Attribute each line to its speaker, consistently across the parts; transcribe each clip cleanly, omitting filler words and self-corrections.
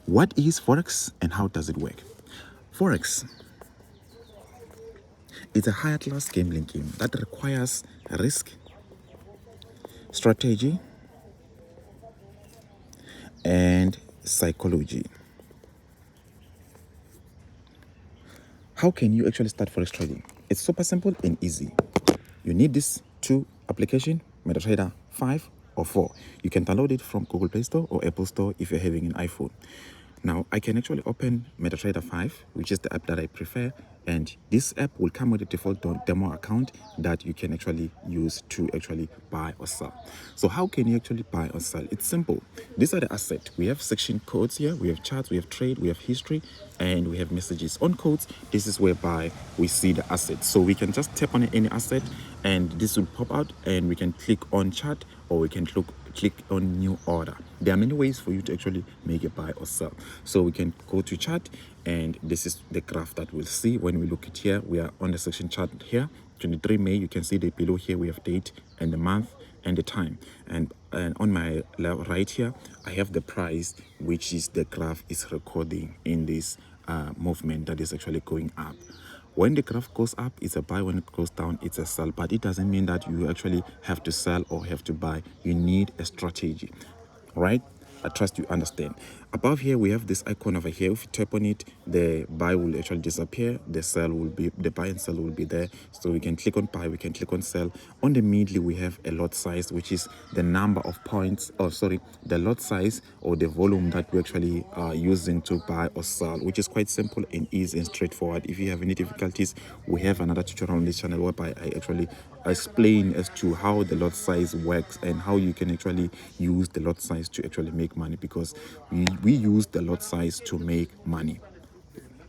Speaker 1: What is Forex and how does it work? Forex is a higher class gambling game that requires risk, strategy, and psychology. How can you actually start Forex trading? It's super simple and easy. You need this two application, MetaTrader 5 or 4. You can download it from Google Play Store or Apple Store if you're having an iPhone. Now, I can actually open MetaTrader 5, which is the app that I prefer, and this app will come with a default demo account that you can actually use to actually buy or sell. So how can you actually buy or sell? It's simple. These are the assets. We have section codes here, we have charts, we have trade, we have history, and we have messages. On codes, this is whereby we see the assets. So we can just tap on any asset and this will pop out, and we can click on chart or we can click on new order. There are many ways for you to actually make a buy or sell. So we can go to chart, and this is the graph that we'll see when we look at here. We are on the section chart here, 23 May. You can see the below here we have date and the month and the time, and on my right here I have the price, which is the graph is recording in this movement that is actually going up. When the graph goes up, it's a buy. When it goes down, it's a sell. But it doesn't mean that you actually have to sell or have to buy. You need a strategy, right? I trust you understand. Above here, we have this icon over here. If you tap on it, the buy will actually disappear. The buy and sell will be there. So we can click on buy, we can click on sell. On the middle, we have a lot size, which is the number of points, the lot size or the volume that we actually are using to buy or sell, which is quite simple and easy and straightforward. If you have any difficulties, we have another tutorial on this channel whereby I actually explain as to how the lot size works and how you can actually use the lot size to actually make money, because we use the lot size to make money.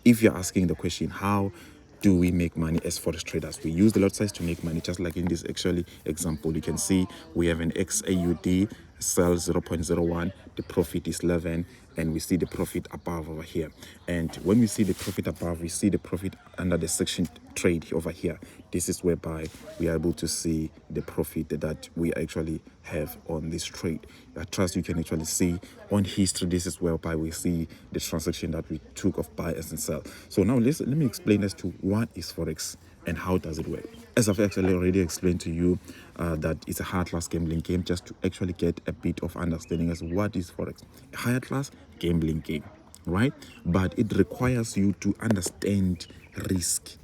Speaker 1: If you're asking the question, how do we make money as forex traders? We use the lot size to make money, just like in this actually example. You can see we have an XAUD sell 0.01, the profit is 11, and we see the profit above over here. And when we see the profit above, we see the profit under the section trade over here. This is whereby we are able to see the profit that we actually have on this trade. I trust you can actually see on history. This is whereby we see the transaction that we took of buy and sell. So now let me explain as to what is forex and how does it work. As I've actually already explained to you, that it's a higher class gambling game, just to actually get a bit of understanding as what is forex. A higher class gambling game, right? But it requires you to understand risk.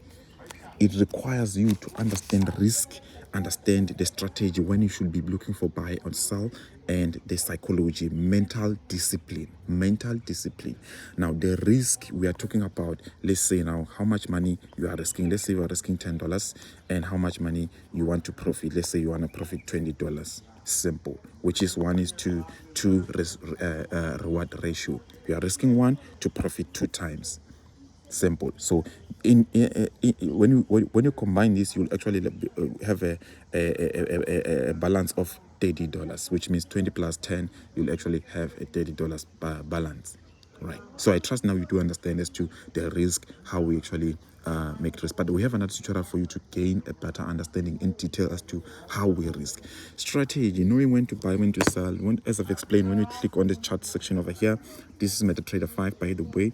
Speaker 1: It requires you to understand risk, understand the strategy when you should be looking for buy or sell, and the psychology, mental discipline. Now, the risk we are talking about, let's say now how much money you are risking. Let's say you are risking $10, and how much money you want to profit. Let's say you want to profit $20. Simple, which is 1:2 reward ratio. You are risking 1 to profit 2 times. Simple. So when you combine this, you'll actually have a balance of $30, which means 20 plus 10, you'll actually have a $30 balance, right? So I trust now you do understand as to the risk, how we actually make risk. But we have another tutorial for you to gain a better understanding in detail as to how we risk. Strategy, knowing when to buy, when to sell. As I've explained, when we click on the chart section over here, this is MetaTrader 5, by the way.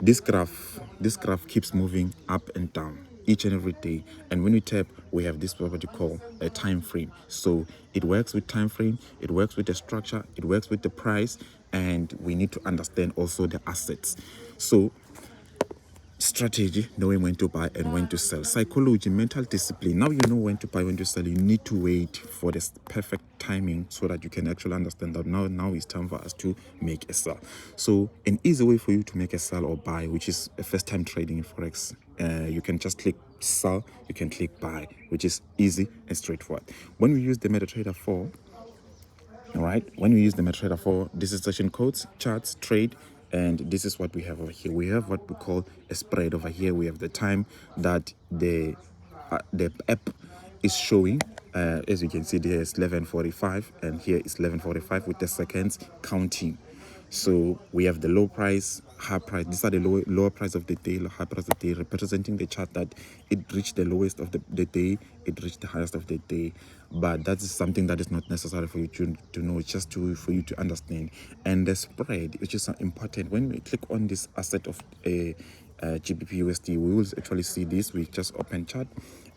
Speaker 1: This graph keeps moving up and down each and every day, and when we tap, we have this what you call a time frame. So it works with time frame, it works with the structure, it works with the price, and we need to understand also the assets. So strategy, knowing when to buy and when to sell. Psychology, mental discipline. Now you know when to buy, when to sell. You need to wait for the perfect timing so that you can actually understand that now it's time for us to make a sell. So an easy way for you to make a sell or buy, which is a first time trading in forex, you can just click sell, you can click buy, which is easy and straightforward. When we use the MetaTrader 4, all right, when we use the MetaTrader 4, this is session codes, charts, trade, and this is what we have over here. We have what we call a spread over here. We have the time that the app is showing. As you can see, there is 11:45, and here is 11:45 with the seconds counting. So we have the low price, high price. These are the lower price of the day, high price of the day, representing the chart that it reached the lowest of the day, it reached the highest of the day. But that is something that is not necessary for you to know, just for you to understand. And the spread, which is important. When we click on this asset of a GBP USD, we will actually see this. We just open chart,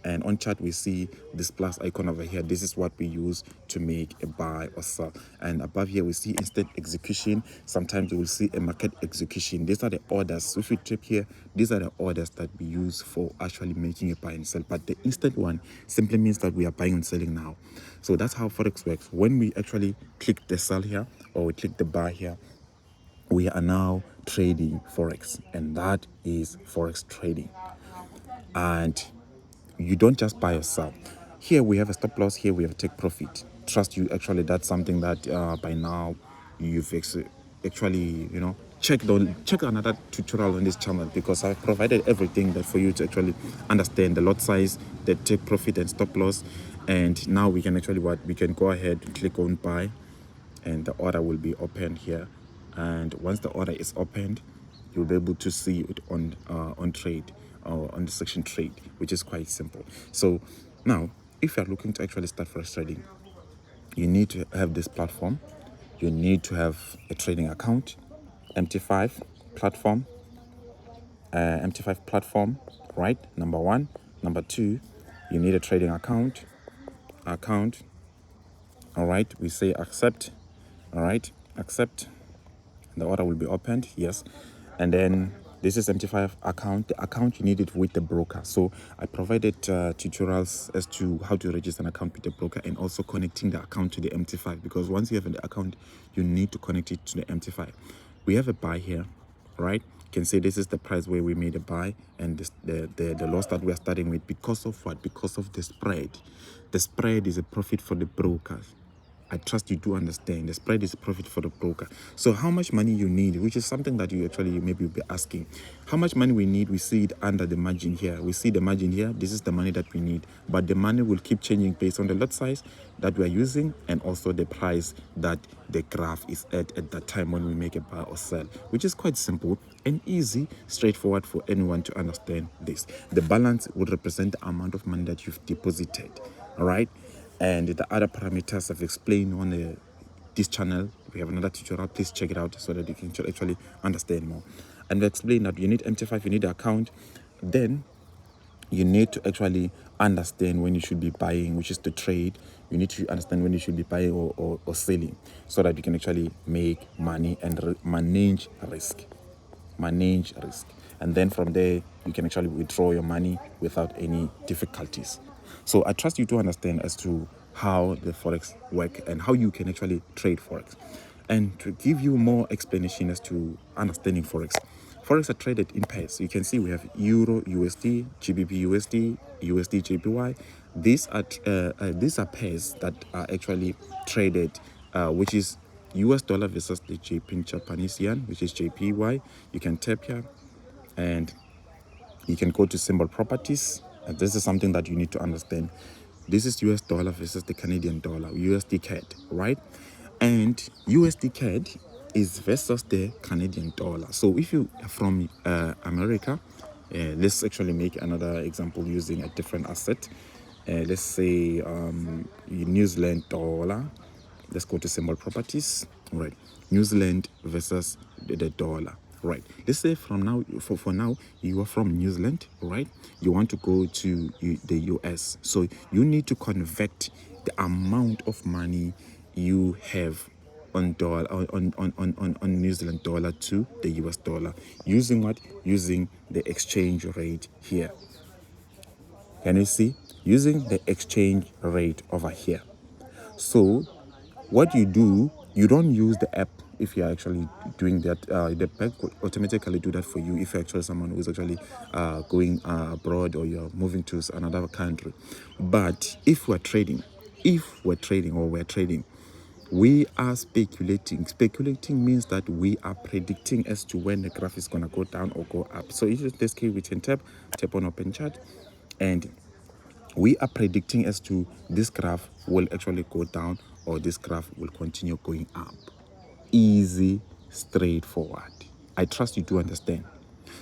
Speaker 1: and on chart we see this plus icon over here. This is what we use to make a buy or sell. And above here we see instant execution. Sometimes you will see a market execution. These are the orders. So if you tap here, these are the orders that we use for actually making a buy and sell. But the instant one simply means that we are buying and selling now. So that's how Forex works. When we actually click the sell here, or we click the buy here, we are now trading Forex, and that is Forex trading. And you don't just buy or sell. Here we have a stop loss, here we have a take profit. Trust you, actually that's something that by now you've actually check another tutorial on this channel, because I've provided everything that for you to actually understand the lot size, the take profit and stop loss. And now we can actually we can go ahead and click on buy, and the order will be opened here. And once the order is opened, you'll be able to see it on trade, or on the section trade, which is quite simple. So now, if you're looking to actually start Forex trading, you need to have this platform. You need to have a trading account, MT5 platform, MT5 platform, right? Number one. Number two, you need a trading account. All right, we say accept. All right, accept. The order will be opened, yes. And then this is MT5 account. The account, you need it with the broker. So I provided tutorials as to how to register an account with the broker, and also connecting the account to the MT5, because once you have the account, you need to connect it to the MT5. We have a buy here, right? You can see this is the price where we made a buy, and this, the loss that we are starting with, because of what? Because of the spread. The spread is a profit for the brokers. I trust you do understand. The spread is a profit for the broker. So how much money you need, which is something that you actually maybe will be asking. How much money we need, we see it under the margin here. We see the margin here. This is the money that we need. But the money will keep changing based on the lot size that we are using, and also the price that the graph is at that time when we make a buy or sell, which is quite simple and easy, straightforward for anyone to understand this. The balance would represent the amount of money that you've deposited, all right? And the other parameters I've explained on this channel. We have another tutorial. Please check it out so that you can actually understand more. And we explain that you need MT5, you need an account. Then you need to actually understand when you should be buying, which is the trade. You need to understand when you should be buying or selling, so that you can actually make money and manage risk. And then from there, you can actually withdraw your money without any difficulties. So I trust you to understand as to how the Forex work and how you can actually trade Forex. And to give you more explanation as to understanding Forex, Forex are traded in pairs. You can see we have Euro USD, GBP USD, USD JPY. These are pairs that are actually traded, which is US dollar versus the Japanese yen, which is JPY. You can tap here, and you can go to symbol properties. And this is something that you need to understand. This is US dollar versus the Canadian dollar, USD CAD, right? And USD CAD is versus the Canadian dollar. So if you are from America, let's actually make another example using a different asset. Let's say New Zealand dollar. Let's go to symbol properties. All right, New Zealand versus the dollar. Right, let's say from now, for now, you are from New Zealand, right? You want to go to the US, so you need to convert the amount of money you have on New Zealand dollar to the US dollar, using what? Using the exchange rate here. Can you see? Using the exchange rate over here. So what you do, you don't use the app. If you're actually doing that, the bank will automatically do that for you if you're actually someone who's actually going abroad, or you're moving to another country. But if we're trading, we are speculating. Speculating means that we are predicting as to when the graph is going to go down or go up. So in this case, we can tap on open chart, and we are predicting as to this graph will actually go down, or this graph will continue going up. Easy, straightforward. I trust you do understand.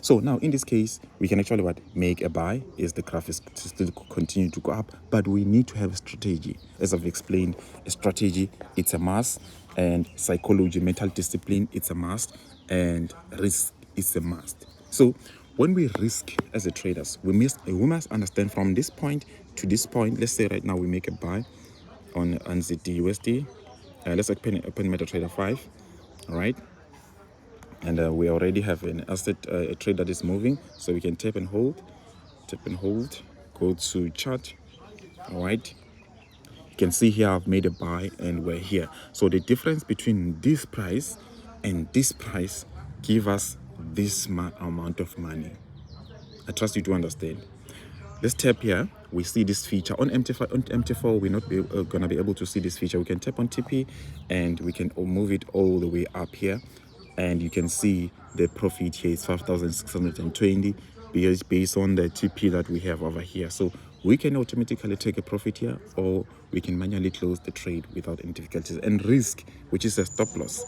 Speaker 1: So now in this case, we can actually make a buy is the graph is still continue to go up, but we need to have a strategy. As I've explained, a strategy, it's a must, and psychology, mental discipline, it's a must, and risk is a must. So when we risk as a traders, we must understand from this point to this point. Let's say right now we make a buy on ZD let's open MetaTrader 5, all right? And we already have an asset, a trade that is moving, so we can tap and hold, go to chart, all right? You can see here I've made a buy and we're here. So the difference between this price and this price give us this amount of money. I trust you to understand. Let's tap here. We see this feature on MT5. On MT4, we're not gonna be able to see this feature. We can tap on TP and we can move it all the way up here, and you can see the profit here is 5,620 based on the TP that we have over here. So we can automatically take a profit here, or we can manually close the trade without any difficulties. And risk, which is a stop loss,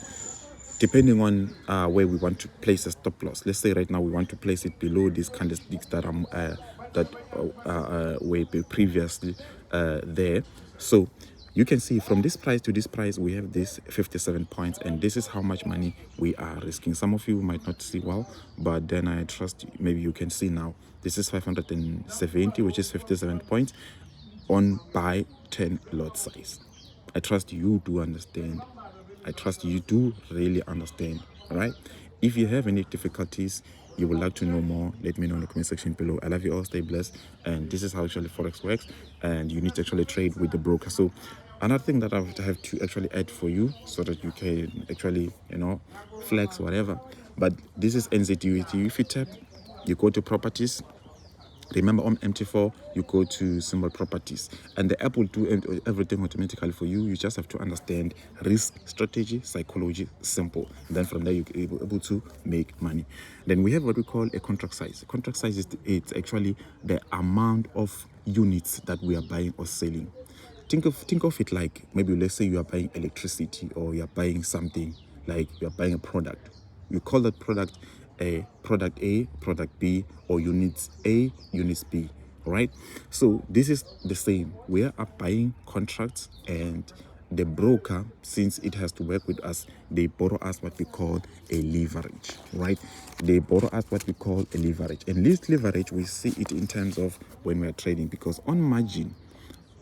Speaker 1: depending on where we want to place a stop loss. Let's say right now we want to place it below these candlesticks that were previously there. So you can see from this price to this price, we have this 57 points, and this is how much money we are risking. Some of you might not see well, but then I trust maybe you can see now. This is 570, which is 57 points on buy 10 lot size. I trust you do understand. I trust you do really understand. All right. If you have any difficulties, you would like to know more, let me know in the comment section below. I love you all. Stay blessed. And this is how actually Forex works. And you need to actually trade with the broker. So another thing that I have to actually add for you, so that you can actually, flex whatever. But this is NZUET. If you tap, you go to properties. Remember, on MT4, you go to symbol properties, and the app will do everything automatically for you. You just have to understand risk, strategy, psychology, simple. And then from there, you're able to make money. Then we have what we call a contract size. Contract size is it's actually the amount of units that we are buying or selling. Think of it like, maybe let's say you are buying electricity, or you are buying something like you are buying a product. You call that product product A, product B, or units A, units B. All right. So this is the same. We are buying contracts, and the broker, since it has to work with us, they borrow us what we call a leverage. Right? They borrow us what we call a leverage, and this leverage, we see it in terms of when we are trading, because on margin,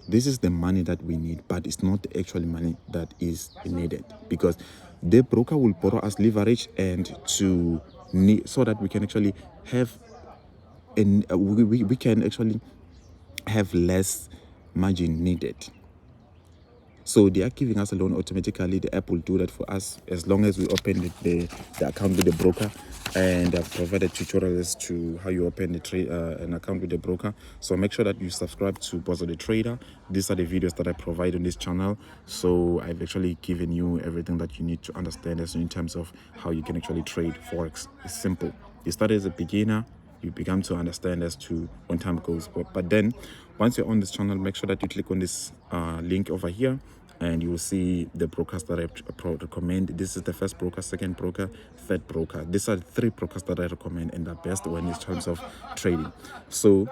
Speaker 1: this is the money that we need, but it's not the actual money that is needed, because the broker will borrow us leverage and so that we can actually have we can actually have less margin needed. So they are giving us a loan automatically. The app will do that for us as long as we open the account with the broker. And I've provided tutorials to how you open an account with the broker. So make sure that you subscribe to BozzaTrader. These are the videos that I provide on this channel. So I've actually given you everything that you need to understand as in terms of how you can actually trade Forex. It's simple. You start as a beginner, you become to understand as to when time goes. But then once you're on this channel, make sure that you click on this link over here, and you will see the brokers that I recommend. This is the first broker, second broker, third broker. These are the 3 brokers that I recommend and the best when it's terms of trading. So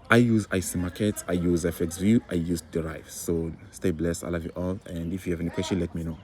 Speaker 1: I use IC Markets, I use FXView, I use Derive. So stay blessed. I love you all. And if you have any question, let me know.